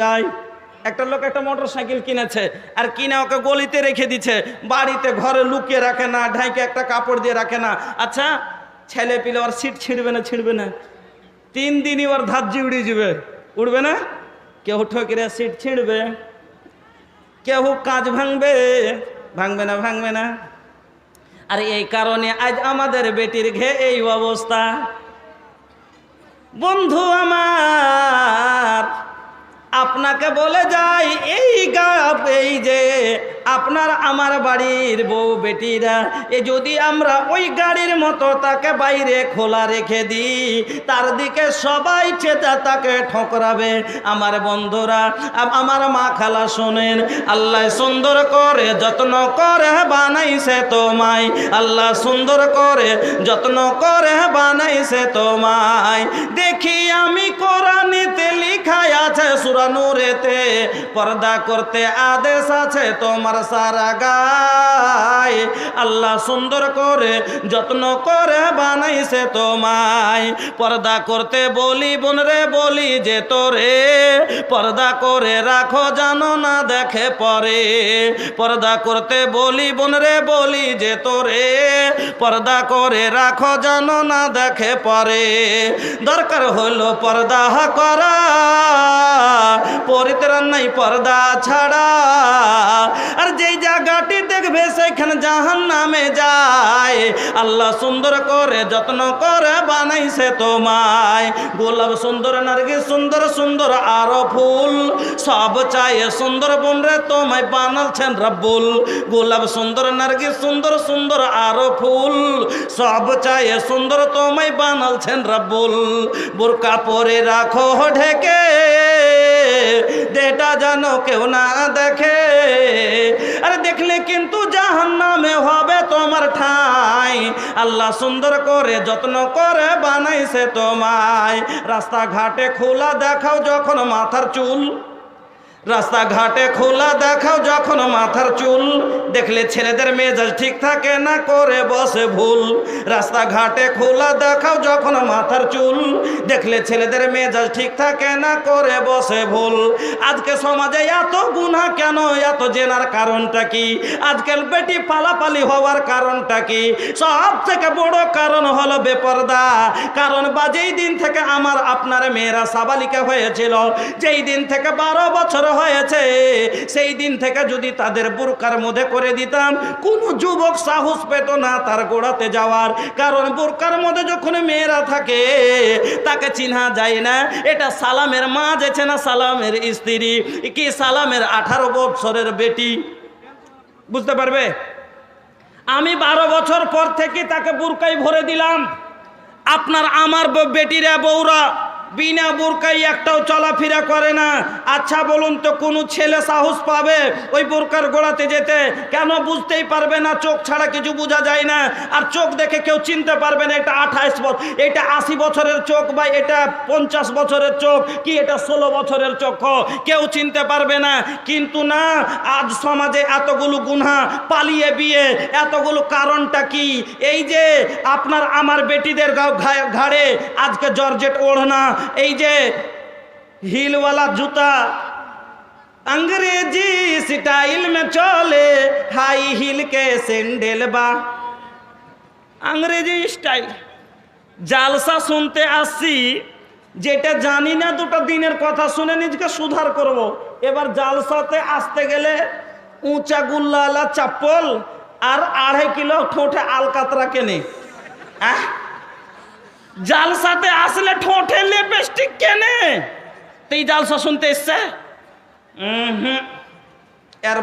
যায়। একটা লোক একটা মোটরসাইকেল কিনেছে, আর কিনে ওকে গলিতে রেখে দিচ্ছে, বাড়িতে ঘরে লুকিয়ে রাখে না, ঢাইকে একটা কাপড় দিয়ে রাখে না। আচ্ছা, ছেলে পিলে ওর সিট ছিঁড়বে না? ছিঁড়বে না? 3 দিনই ওর ধাজ্জি উড়ে যাবে, উঠবে না? কেউ ঠকিরে সিট ছিঁড়বে, কেউ কাজ ভাঙবে, ভাঙবে না? ভাঙবে না? আর এই কারণে আজ আমাদের বেটির ঘে এই অবস্থা। বন্ধু আমার, আপনাকে বলে যাই, এই যে আপনার আমার বাড়ির বউ বেটিরা, যদি আমরা ওই গাড়ির মতো তাকে বাইরে খোলা রেখে দিই, তার দিকে সবাই চেতা তাকে ঠকরাবে। আমার বন্ধুরা, আমার মা খালা শোনেন, আল্লাহ সুন্দর করে যত্ন করে বানাইছে তোমায়, আল্লাহ সুন্দর করে যত্ন করে বানাইছে তোমায়। দেখি আমি কোরআনেতে লিখায় আছে সূরা নূরেতে, পর্দা করতে আদেশ আছে তোমার সারা গায়ে। আল্লাহ সুন্দর করে যত্ন করে বানাইছে তোমায়। পর্দা করতে বলি বোন রে, বলি যে তোরে, পর্দা করে রাখো জানো না দেখে পরে। পর্দা করতে বলি বোন রে, বলি যে তোরে, পর্দা করে রাখো জানো না দেখে পরে। দরকার হলো পর্দা করা, পরিত্রাণ নাই পর্দা ছাড়া। আর যেই জায়গাটি দেখবে সেখানে জাহান্নামে যায়। আল্লাহ সুন্দর করে যত্ন করে বানাইছে তোমায়। গোলাপ সুন্দর, নার্গিস সুন্দর, সুন্দর আরো ফুল, সব চাইয়ে সুন্দর বোন রে তোমায় বানাচ্ছেন রব্বুল। গোলাপ সুন্দর, নার্গিস সুন্দর, সুন্দর আরো ফুল, সব চাইয়ে সুন্দর তোমায় বানাচ্ছেন রব্বুল। বোরকা পরে রাখো ঢেকে, দেটা যেন কেউ না দেখে। আরে দেখলে কিন্তু জাহান্নামে হবে তোমার ঠাঁই। আল্লাহ সুন্দর করে যত্ন করে বানাইছে তোমায়। রাস্তাঘাটে খোলা দেখাও যখন মাথার চুল, রাস্তাঘাটে খোলা দেখাও যখন মাথার চুল, দেখলে ছেলেদের মেজাজ ঠিক থাকে না, করে বসে ভুল। রাস্তাঘাটে খোলা দেখাও যখন মাথার চুল, দেখলে ছেলেদের মেজাজ ঠিক থাকে না, করে বসে ভুল। আজকে সমাজে এত গুনাহ কেন? এত জেনার কারণটা কি? আজকাল বেটি পালাপালি হওয়ার কারণটা কি? সব থেকে বড় কারণ হলো বেপরদা। কারণ যেই দিন থেকে আমার আপনার মেয়েরা সাবালিকা হয়েছিল, যেই দিন থেকে 12 বছর হয়েছে, সেই দিন থেকে যদি তাদের বোরকার মধ্যে করে দিতাম, কোন যুবক সাহস পেত না তার গোড়াতে যাওয়ার। কারণ বোরকার মধ্যে যখন মেয়েরা থাকে তাকে চিনা যায় না, এটা সালামের মা যেছে না সালামের স্ত্রী, কি সালামের 18 বছরের বেটি, বুঝতে পারবে? আমি 12 বছর পর থেকে তাকে বোরকায় ভরে দিলাম। আপনার আমার বেটিরা বউরা বিনা বোরকাই একটাও চলাফেরা করে না। আচ্ছা বলুন তো, কোন ছেলে সাহস পাবে ওই বোরকার গোড়াতে যেতে? কেন? বুঝতেই পারবে না, চোখ ছাড়া কিছু বোঝা যায় না। আর চোখ দেখে কেউ চিনতে পারবে না এটা 28 বছর, এটা 80 বছরের চোখ, বা এটা 50 বছরের চোখ, কি এটা 16 বছরের চোখ, কেউ চিনতে পারবে না। কিন্তু না, আজ সমাজে এতগুলো গুনাহ, পালিয়ে বিয়ে, এতগুলো কারণটা কি? এই যে আপনার আমার বেটিদের ঘাড়ে আজকে জর্জেট ওড়না, এই যে হিলওয়ালা জুতা, अंग्रेजी स्टाइल में चले, हाई हिल के सैंडल बा, अंग्रेजी स्टाइल। জালসা শুনতে আসছি, যেটা জানি না 2টা দিনের কথা শুনে নিজকে সুধার করব। এবার জালসাতে আসতে গেলে উঁচা গুল্লাওয়ালা চপ্পল আর 2.5 কিলো ঠোঁটে আলকাতরা কেনে। জালসাতে আসলে ঠোঁটে লিপস্টিক কেনে, তুই জালসা শুনতে এসছে? আর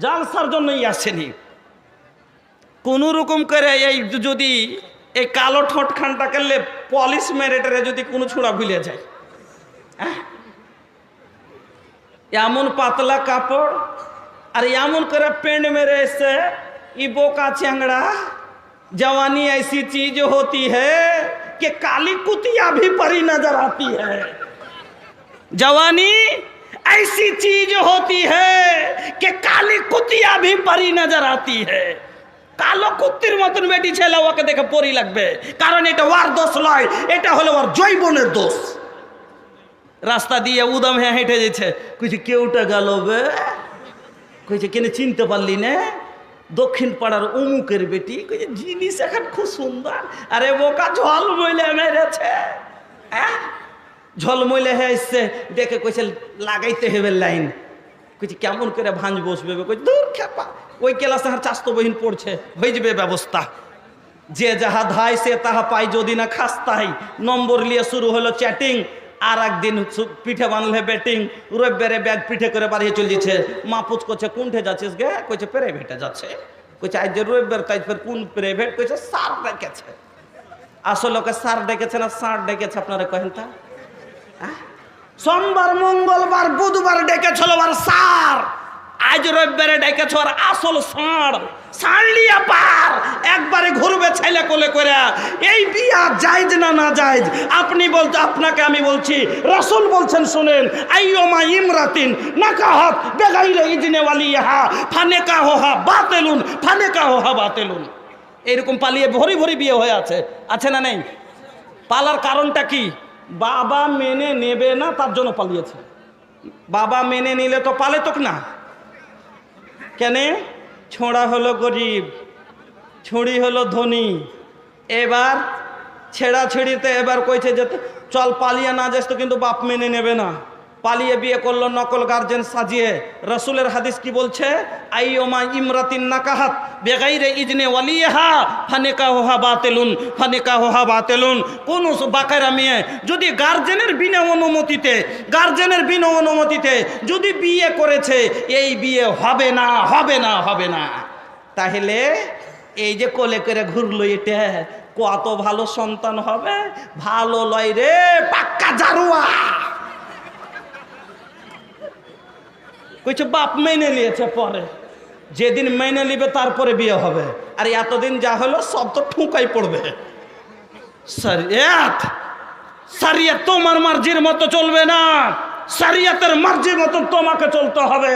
জালসার জন্যই আসেনি। কোন রকম করে এই যদি এই কালো ঠোঁট খানটা করলে পলিশ মেরেটারে যদি কোনো ছুড়া ভুলে যায়, এমন পাতলা কাপড় আর এমন করে পেন্ট মেরে এসছে, ই বোকা চ্যাংড়া। जवानी ऐसी चीज होती है कि काली कुतिया भी परी नजर आती है। जवानी ऐसी चीज होती है कि काली कुतिया भी परी नजर आती है। কালো কুত্তির মতন বেটি ছেলে ওকে দেখে পরি লাগবে, কারণ এটা ওর দোষ নয়, এটা হলো ওর জৈবনের দোষ। রাস্তা দিয়ে উদাম হয়ে হেঁটে যাচ্ছে, কইছে কেউটা গেল বে, কইছে কেন চিনতে পারলি না? দক্ষিণ পাড়ার অমুকের বেটি। কইছে জিনিস এখন খুব সুন্দর। আরে বোকা ঝলমইলে মেরেছে, হ্যাঁ ঝলমইলে হয়ে এসছে দেখে কইছে লাগাইতে হবে লাইন। কইছে কেমন করে ভাঁজ বসবে? কই দূর খেপা, ওই ক্লাসে আর চাস্তো বহিন পড়ছে, হয়ে যাবে ব্যবস্থা। যে যাহা ধায় সে তাহা পাই, যদি না খাস্তাই। নম্বর নিয়ে শুরু হলো চ্যাটিং। আর একদিন পিঠে বানলে ব্যাটিং, রবিবারে ব্যাগ পিঠে করে বাড়িয়ে চলে দিচ্ছে। মা পুছ করছে কোনঠে যাচ্ছিস গে? কইছে প্রাইভেটে যাচ্ছে। কইছে আজ যে রবিবার, তাই ফের কোন প্রাইভেট? কইছে স্যার ডেকেছে। আসলে ওকে স্যার ডেকেছে না স্যার ডেকেছে আপনারা কহেন তা? সোমবার মঙ্গলবার বুধবার ডেকেছিল আর স্যার, আজ রবিবারে ডেকেছ আর আসল ষাঁড়। ষাঁড়লিয়া পার একবারে ঘুরবে ছেলে কোলে করে। এই বিয়া জায়েজ না না জায়েজ আপনি বলতে, আপনাকে আমি বলছি, রাসূল বলছেন শুনেন, আইয়ুমা ইমরাতিন নাকাহাত বেগাইরে ইজনে ওয়ালিহা ফানিকাহুহা বাতিলুন, ফানিকাহুহা বাতিলুন। এরকম পালিয়ে ভরি ভরি বিয়ে হয়ে আছে না নেই? পালার কারণটা কি? বাবা মেনে নেবে না, তার জন্য পালিয়েছে। বাবা মেনে নিলে তো পালে তো না। কেন? ছোঁড়া হলো গরিব, ছুঁড়ি হলো ধনী। এবার ছেড়াছেড়িতে এবার কইছে যে চল পালিয়ে না যাস তো, কিন্তু বাপ মেনে নেবে না। পালিয়ে বিয়ে করলো নকল গার্জেন সাজিয়ে। রাসূলের হাদিস কি বলছে? আইয়ুমা ইমরাতিন নাকাহাত বেগাইরে ইজনে ওয়ালিহা ফানিকাহুহা বাতিলুন, ফানিকাহুহা বাতিলুন। কোন বাকারা মেয়ে যদি গার্জেনের বিনা অনুমতিতে যদি বিয়ে করেছে, এই বিয়ে হবে না, হবে না, হবে না। তাহলে এই যে কোলে করে ঘুরলো, এটা কত ভালো সন্তান হবে? ভালো লয় রে, পাক্কা জারুয়া। কইছে বাপ মেনে নিয়েছে, পরে যেদিন মেনে নিবে তারপরে বিয়ে হবে। আর এতদিন যা হলো সব তো ঠুকাই পড়বে। শরিয়ত তোমার মার্জির মতো চলবে না, শরিয়তের মার্জির মতো তোমাকে চলতে হবে।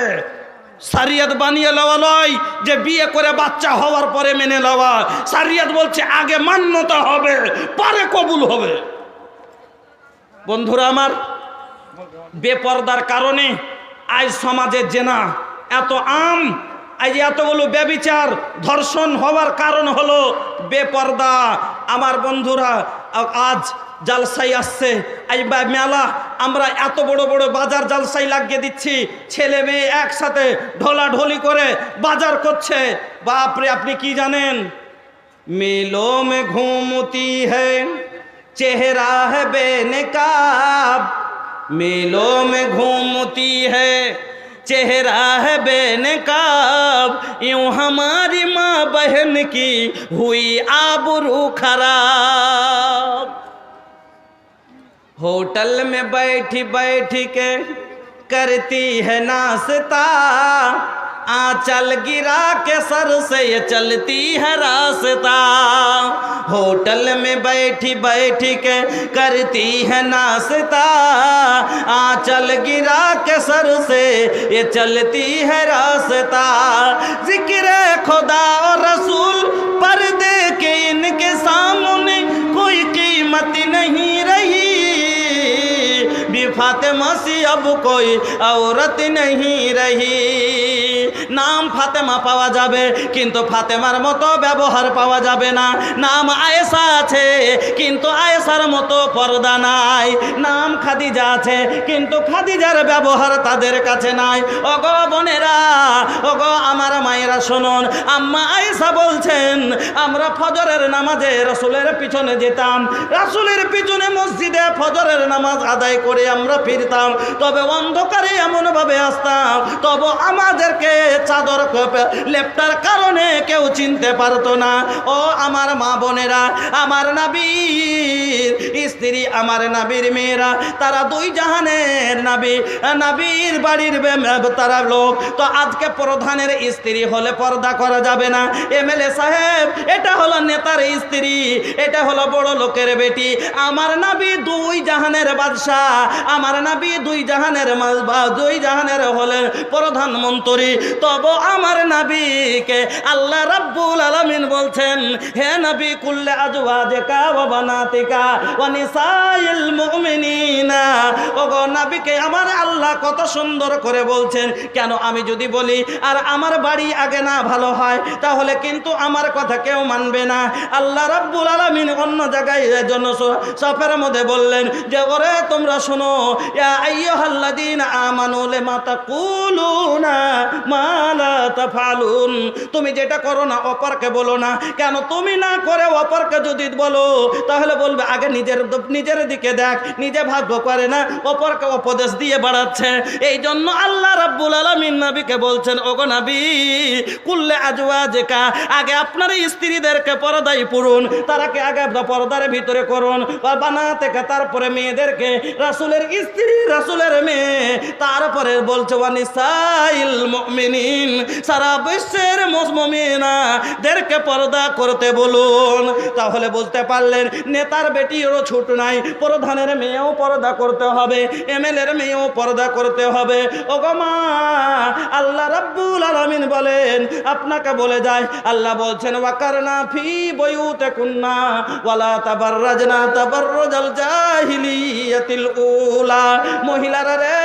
শরিয়ত বানিয়ে লওয়া লয় যে বিয়ে করে বাচ্চা হওয়ার পরে মেনে লওয়া। শরিয়ত বলছে আগে মান্যতা হবে, পরে কবুল হবে। বন্ধুরা আমার, বেপরদার কারণে আজ সমাজের জেনা এত আম, আজ এতগুলো ব্যভিচার ধর্ষণ হওয়ার কারণ হলো বেপরদা। আমার বন্ধুরা, আজ জালসাই আসছে, আজ মেলা, আমরা এত বড় বড় বাজার জালসাই লাগিয়ে দিচ্ছি, ছেলে মেয়ে একসাথে ঢোলাঢলি করে বাজার করছে। বাপরে, আপনি কি জানেন? মেলো মে ঘুমতি হ্যায় চেহারা है बेनकाब, मेलों में घूमती है चेहरा है बेनकाब, यूं हमारी माँ बहन की हुई आबरू खराब। होटल में बैठी बैठी के करती है नाश्ता, आंचल गिरा के सर से ये चलती है रास्ता। होटल में बैठी बैठी के करती है नाश्ता, आंचल गिरा के सर से ये चलती है रास्ता। जिक्र खुदा और रसूल पर्दे के इनके सामने कोई कीमत नहीं रही, फातिमा सी अब कोई औरत नहीं रही। नाम फातेमा पावा जाबे किन्तु फातेमार मतो व्यवहार पावा जाबे ना। नाम आयेशा आछे किन्तु आयेशार मतो पर्दा नाई। नाम खादिजा आछे किन्तु खादिजार व्यवहार तादेर काछे नाई। ओगो बोनेरा, ओगो आमार मायेरा शुनुन, आम्मा आयेशा बोलछेन आमरा फजरेर नामाजे रसूलेर पिछने जेताम, रसूलेर पिछने मस्जिदे फजरेर नामाज आदाय करे আমরা ফিরতাম, তবে অন্ধকারে এমন ভাবে আসতাম তবে আমাদেরকে চাদর লেপটার কারণে কেউ চিনতে পারতো না। ও আমার মা বোনেরা, আমার নবীর স্ত্রী, আমার নবীর মেয়েরা, তারা দুই জাহানের নবী, নবীর বাড়ির তারা লোক। তো আজকে প্রধানের স্ত্রী হলে পর্দা করা যাবে না। এমএলএ সাহেব, এটা হলো নেতার স্ত্রী, এটা হলো বড় লোকের বেটি। আমার নবী দুই জাহানের বাদশা, আমার নবী দুই দুই জাহানের হলেন প্রধানমন্ত্রী, তবে আমার নবীকে আল্লাহ রাব্বুল আলামিন বলছেন, হে নবী কুল্লে আজওয়াজিকা ওয়া বানাতিকা ওয়া নিসাইল মুমিনিনা। ওগো নবীকে আমার আল্লাহ কত সুন্দর করে বলছেন। কেন আমি যদি বলি আর আমার বাড়ি আগে না ভালো হয়, তাহলে কিন্তু আমার কথা কেউ মানবে না। আল্লাহ রাব্বুল আলামিন অন্য জায়গায় জন্য সফের মধ্যে বললেন যে ওরে তোমরা শোনো, ইয়া আইয়ুহাল্লাযীনা আমানু লিমা তাকুলুনা মা লা তাফআলুন। তুমি যেটা করো না অপরকে বলো না। কেন তুমি না করে অপরকে যদি বলো, তাহলে বলবে আগে নিজের দিকে দেখ, নিজে ভাগ্য করে না, অপরকে উপদেশ দিয়ে বাড়াচ্ছে। এই জন্য আল্লাহ রাব্বুল আলামিন নবীকে বলছেন, ওগো নবী কুল্লে আজওয়াজিকা, আগে আপনার স্ত্রীদেরকে পর্দায় পুরুন, তারাকে আগে পর্দার ভিতরে করুন, বানাতিকা তারপরে মেয়েদেরকে, রাসূলের স্ত্রী রাসূলের মেয়ে, তারপরে বলছে ওয়া নিসাইল মুমিনিন, সারা বিশ্বের মুমিনাদেরকে পর্দা করতে বলুন। তাহলে বুঝতে পারলেন নেতার বেটিরও ছুট নাই, প্রধানের মেয়েও পর্দা করতে হবে, এমএলএর মেয়েও পর্দা করতে হবে। ওগো মা, আল্লাহ রাব্বুল আলামিন বলেন আপনাকে বলে যায়, আল্লাহ বলছেন ওয়াকারনা ফি বুয়ুতিকুন্না ওয়ালা তাবাররাজনা তাবাররুজাল জাহিলিয়াতিল উলা। মহিলারা রে,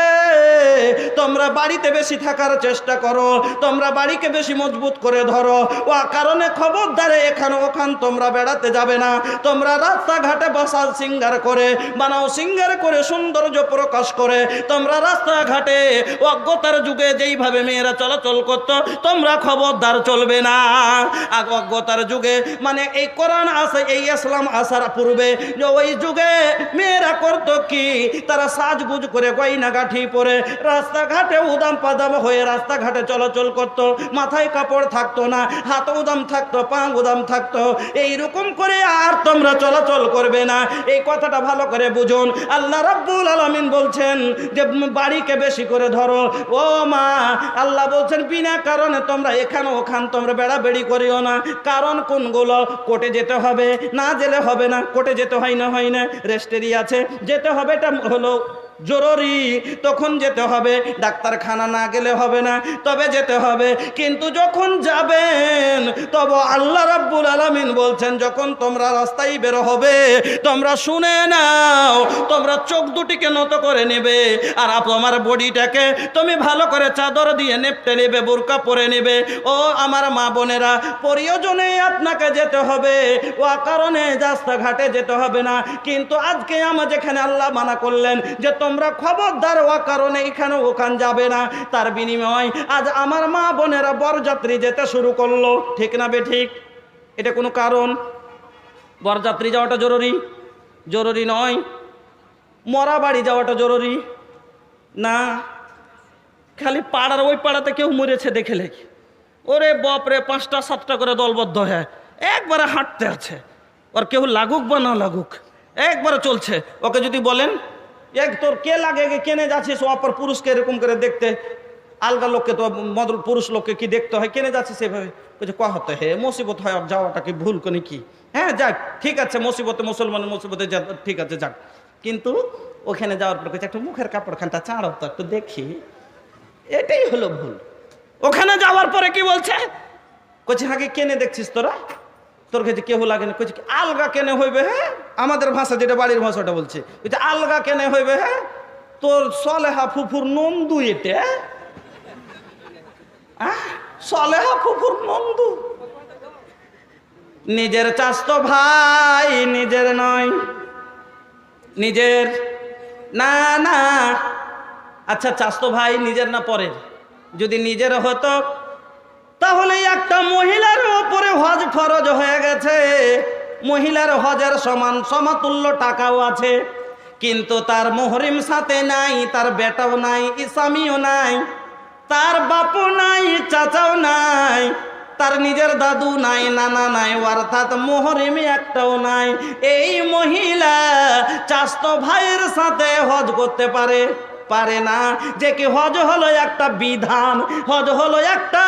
তোমরা বাড়িতে বেশি থাকার চেষ্টা করো, তোমরা বাড়িকে বেশি মজবুত করে ধরো। ও কারণে খবরদারে এখানে ওখান তোমরা বেড়াতে যাবে না। তোমরা রাস্তাঘাটে বসাল সিঙ্গার করে বানাও, সিঙ্গার করে সৌন্দর্য প্রকাশ করে তোমরা রাস্তাঘাটে অজ্ঞতার যুগে যেইভাবে মেয়েরা চলাচল করত, তোমরা খবরদার চলবে না। অজ্ঞতার যুগে মানে এই কোরআন আসে, এই ইসলাম আসার পূর্বে যে ওই যুগে মেয়েরা করতো কি, তারা সাজগুজ করে গয়না গাঠি পরে রাস্তাঘাটে উদাম পাদাম হয়ে রাস্তাঘাটে চলাচল করত। মাথায় কাপড় থাকতো না, হাত উদাম থাকতো, পা উদাম থাকতো। এইরকম করে আর তোমরা চলাচল করবে না। এই কথাটা ভালো করে বুঝুন। আল্লাহ রাব্বুল আলামিন বলছেন যে বাড়িকে বেশি করে ধরো। ও মা, আল্লাহ বলছেন বিনা কারণে তোমরা এখানে ওখান তোমরা বেড়াবেড়ি করিও না। কারণ কোনগুলো? কোর্টে যেতে হবে, না গেলে হবে না। কোর্টে যেতে হয় না, রেস্টেরি আছে, যেতে হবে, এটা হলো জরুরি, তখন যেতে হবে। ডাক্তারখানা না গেলে হবে না, তবে যেতে হবে। কিন্তু যখন যাবেন তবে আল্লাহ রাব্বুল আলামিন বলছেন যখন তোমরা রাস্তায় বের হবে, তোমরা শুনে নাও, তোমরা চোখ দুটিকে নত করে নেবে আর তোমার বডিটাকে তুমি ভালো করে চাদর দিয়ে নেপটে নেবে, বোরকা পরে নেবে। ও আমার মা বোনেরা, প্রয়োজনে আপনাকে যেতে হবে, ও কারণে রাস্তাঘাটে যেতে হবে না। কিন্তু আজকে আমার যেখানে আল্লাহ মানা করলেন যে তোমরা খবরদার ও কারণে এখানে ওখান যাবে না, তার বিনিময় আজ আমার মা বোনেরা বরযাত্রী যেতে শুরু করলো। ঠিক না বে ঠিক? এটা কোনো কারণ? বরযাত্রী যাওয়াটা জরুরি নয়। মরা বাড়ি যাওয়াটা জরুরি না। খালি পাড়ার ওই পাড়াতে কেউ মরেছে দেখে লেখি, ওরে বাপরে 5টা 7টা করে দলবদ্ধ হ্যাঁ একবারে হাঁটতে আছে। ওর কেউ লাগুক বা না লাগুক একবারে চলছে। ওকে যদি বলেন তোর কে লাগে কেনে যাচ্ছিস, ও অপর পুরুষকে এরকম করে দেখতে, আলগা লোককে তো মদল পুরুষ লোককে কি দেখতে হয়, কেনে যাচ্ছিস সেভাবে বলছে কহতে হে মুসিবত হয়, আর যাওয়াটা কি ভুল কোনি কি? হ্যাঁ যাক ঠিক আছে, মুসিবতে মুসলমানের মুসিবতে যা, ঠিক আছে যাক। কিন্তু ওখানে যাওয়ার পর একটু মুখের কাপড়খানটা চাঁড়ো তো একটু দেখি, এটাই হলো ভুল। ওখানে যাওয়ার পরে কি বলছে, কচ্ছে হাগে কেনে দেখছিস তোরা, তোর কাছে কেউ লাগে না। কচ্ছে আলগা কেনে হইবে? হ্যাঁ আমাদের ভাষা যেটা বাড়ির ভাষাটা বলছে, বলছে আলগা কেনে হইবে? হ্যাঁ তোর সলেহা ফুফুর নন্দু, এটা সলেহা ফুফুর নন্দু। নিজের চাস্তো ভাই নিজের নয়, নিজের না না। আচ্ছা চাস্তো ভাই নিজের না পরের? যদি নিজের হতো তাহলে একটা মহিলার উপরে হজ ফরজ হয়ে গেছে, মহিলার হজের সমান সমতুল্য টাকাও আছে। কিন্তু তার মুহরিম সাথে নাই, তার বেটাও নাই, স্বামীও নাই, তার বাপও নাই, চাচাও নাই, তার নিজের দাদু নাই, নানা নাই, অর্থাৎ মুহরিম একটাও নাই। এই মহিলা চাস্তো ভাইয়ের সাথে হজ করতে পারে? পারে না। যে কি হজ হলো একটা বিধান, হজ হলো একটা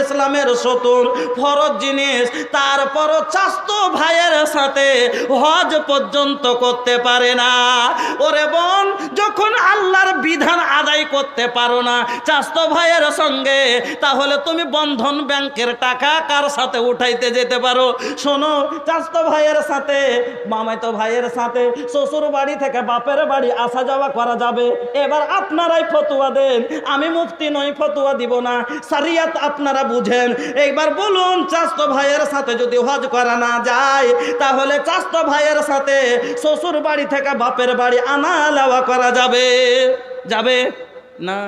ইসলামের সতুর ফরজ জিনিস, তারপরও চাস্তো ভাইয়ের সাথে হজ পর্যন্ত করতে পারে না। ওরে বোন, যখন আল্লাহর বিধান আদায় করতে পারো না চাস্তো ভাইয়ের সঙ্গে, তাহলে তুমি বন্ধন ব্যাংকের টাকা কার সাথে উঠাইতে যেতে পারো? শোনো, চাস্তো ভাইয়ের সাথে, মামাতো ভাইয়ের সাথে শ্বশুর বাড়ি থেকে বাপের বাড়ি আসা যাওয়া করা যাবে। এবার আপনারাই ফতোয়া দেন, আমি মুফতি নই, ফতোয়া দিব না, শরিয়ত আপনারা বুঝেন। এইবার বলুন, চাস্তো ভাইয়ের সাথে যদি হজ করা না যায়, তাহলে চাস্তো ভাইয়ের সাথে শ্বশুর বাড়ি থেকে বাপের বাড়ি আনা নেওয়া করা যাবে? যাবে না।